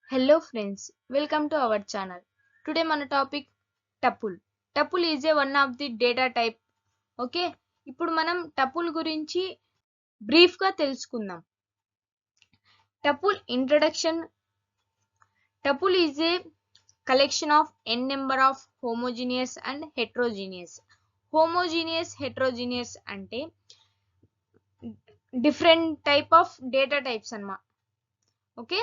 Hello friends, welcome to our channel. Today మన topic tuple. Tuple is a one of the data type. Okay, ఇప్పుడు మనం tuple గురించి brief గా తెలుసుకుందాం. Tuple introduction. Tuple is a collection of n number of homogeneous and heterogeneous. Heterogeneous అంటే different type of data types అన్నమాట. Okay,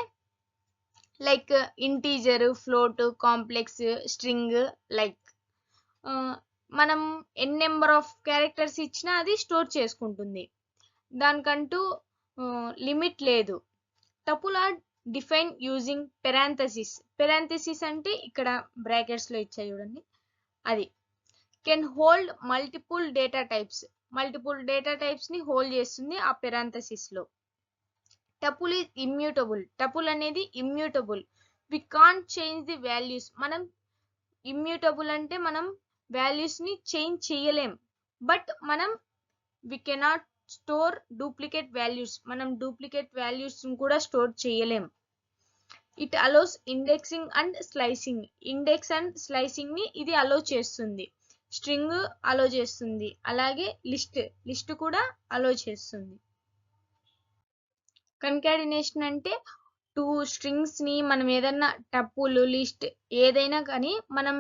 like integer, float, complex, string. Like మనం n number of characters ఇచ్చినా అది store చేసుకుంటుంది, దానికంటూ limit లేదు. Tuple are define using parenthesis అంటే ఇక్కడ బ్రాకెట్స్ లో ఇచ్చా చూడండి, అది can hold multiple data types ని హోల్డ్ చేస్తుంది ఆ పెరాంథసిస్ లో. Tuple is immutable. టపుల్ అనేది immutable. We can't change the values. మనం ఇమ్యూటబుల్ అంటే మనం వాల్యూస్ ని చేంజ్ చేయలేం, బట్ మనం we cannot store duplicate values. మనం డూప్లికేట్ వాల్యూస్ కూడా స్టోర్ చేయలేం. It allows indexing and slicing. Index and slicing ని ఇది అలో చేస్తుంది. స్ట్రింగ్ అలో చేస్తుంది, అలాగే లిస్ట్ కూడా అలో చేస్తుంది. కన్కాటినేషన్ అంటే టూ స్ట్రింగ్స్ ని మనం ఏదైనా టపుల్, లిస్ట్ ఏదైనా కానీ మనం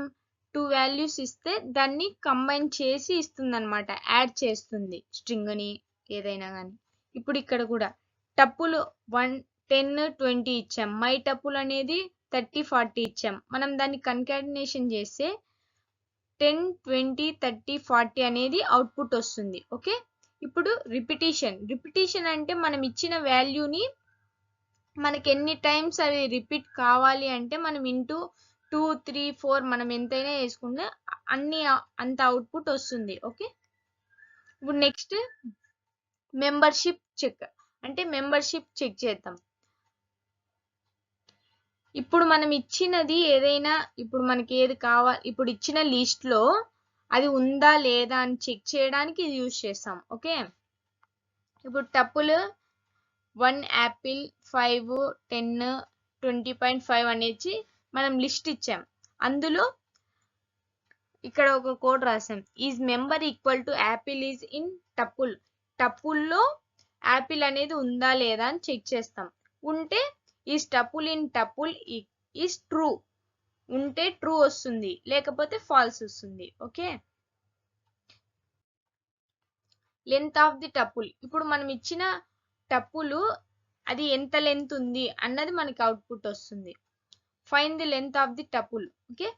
టూ వాల్యూస్ ఇస్తే దాన్ని కంబైన్ చేసి ఇస్తుంది అనమాట, యాడ్ చేస్తుంది స్ట్రింగ్ ని ఏదైనా కానీ. ఇప్పుడు ఇక్కడ కూడా టపుల్ 1, 10, 20 ఇచ్చాం. మై టపుల్ అనేది 30, 40 ఇచ్చాం. మనం దాన్ని కన్కాటినేషన్ చేస్తే 10, 20, 30, 40 అనేది అవుట్పుట్ వస్తుంది. ఓకే, ఇప్పుడు రిపిటీషన్ అంటే మనం ఇచ్చిన వాల్యూని మనకి ఎన్ని టైమ్స్ అవి రిపీట్ కావాలి అంటే మనం ఇంటూ 2, 3, 4 మనం ఎంతైనా వేసుకుంటే అంత అవుట్పుట్ వస్తుంది. ఓకే, ఇప్పుడు నెక్స్ట్ మెంబర్షిప్ చెక్. అంటే మెంబర్షిప్ చెక్ చేద్దాం. ఇప్పుడు మనం ఇచ్చినది ఏదైనా, ఇప్పుడు మనకి ఏది కావాలి, ఇప్పుడు ఇచ్చిన లిస్ట్ లో అది ఉందా లేదా అని చెక్ చేయడానికి ఇది యూజ్ చేస్తాం. ఓకే, ఇప్పుడు టపుల్ 1 యాపిల్, 5, 10, 20.5 అనేది మనం లిస్ట్ ఇచ్చాం. అందులో ఇక్కడ ఒక కోడ్ రాసాం, is member equal to apple is in tuple. టపుల్లో యాపిల్ అనేది ఉందా లేదా అని చెక్ చేస్తాం. ఉంటే is tuple in tuple is true. ఉంటే ట్రూ వస్తుంది, లేకపోతే ఫాల్స్ వస్తుంది. Okay, length of the tuple. ఇప్పుడు మనం ఇచ్చిన టపుల్ అది ఎంత లెంత్ ఉంది అన్నది మనకి అవుట్పుట్ వస్తుంది. Find the length of the tuple. Okay,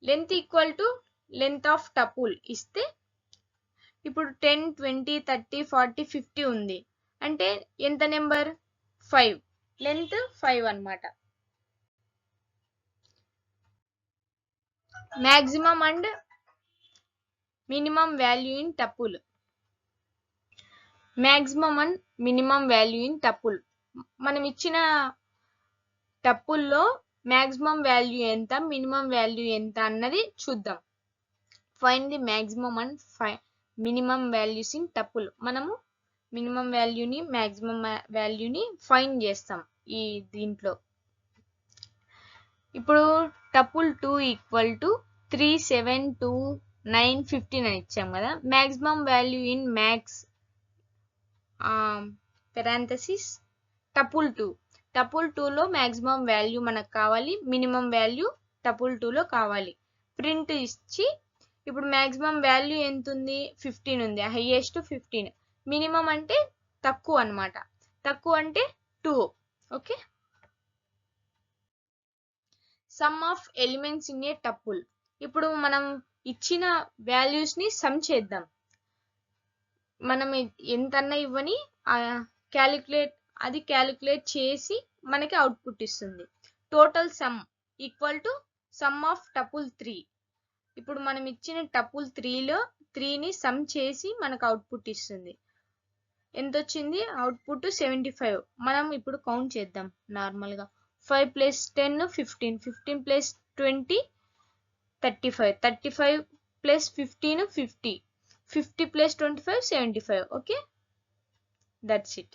length equal to length of tuple ఇస్తే ఇప్పుడు 10, 20, 30, 40, 50 ఉంది అంటే ఎంత నెంబర్ 5, లెంత్ 5 అన్నమాట. Maximum and minimum value in tuple. Maximum and minimum value in tuple. మనం ఇచ్చిన టపుల్లో మాక్సిమం వాల్యూ ఎంత, మినిమం వాల్యూ ఎంత అన్నది చూద్దాం. Find the maximum and minimum values in tuple. మనము మినిమం వాల్యూని మాక్సిమం వాల్యూని ఫైండ్ చేస్తాం ఈ దీంట్లో. ఇప్పుడు టపుల్ 2 ఈక్వల్ టు 3, 7, 2, 9, 15 అని ఇచ్చాం కదా. Maximum value in max parenthesis tuple 2. Tuple 2 లో మాక్సిమం వాల్యూ మనకు కావాలి, మినిమం వాల్యూ టపుల్ 2 లో కావాలి. ప్రింట్ ఇచ్చి ఇప్పుడు మాక్సిమం వాల్యూ ఎంత ఉంది, 15 ఉంది. హైయెస్ట్ 15. మినిమం అంటే తక్కువ అన్నమాట. తక్కువ అంటే 2. Okay, some of elements in a tuple. ఇప్పుడు మనం ఇచ్చిన వాల్యూస్ ని సమ్ చేద్దాం. మనం ఎంతన్నా ఇవ్వని క్యాలిక్యులేట్ చేసి మనకి అవుట్పుట్ ఇస్తుంది. Total sum equal to some of tuple 3. ఇప్పుడు మనం ఇచ్చిన టపుల్ 3లో 3ని సమ్ చేసి మనకు అవుట్పుట్ ఇస్తుంది. ఎంత వచ్చింది అవుట్పుట్ 75. మనం ఇప్పుడు కౌంట్ చేద్దాం నార్మల్ గా. 5 + 10 15, 15 + 20 35, 35 + 15 50, 50 + 25 75. okay, that's it.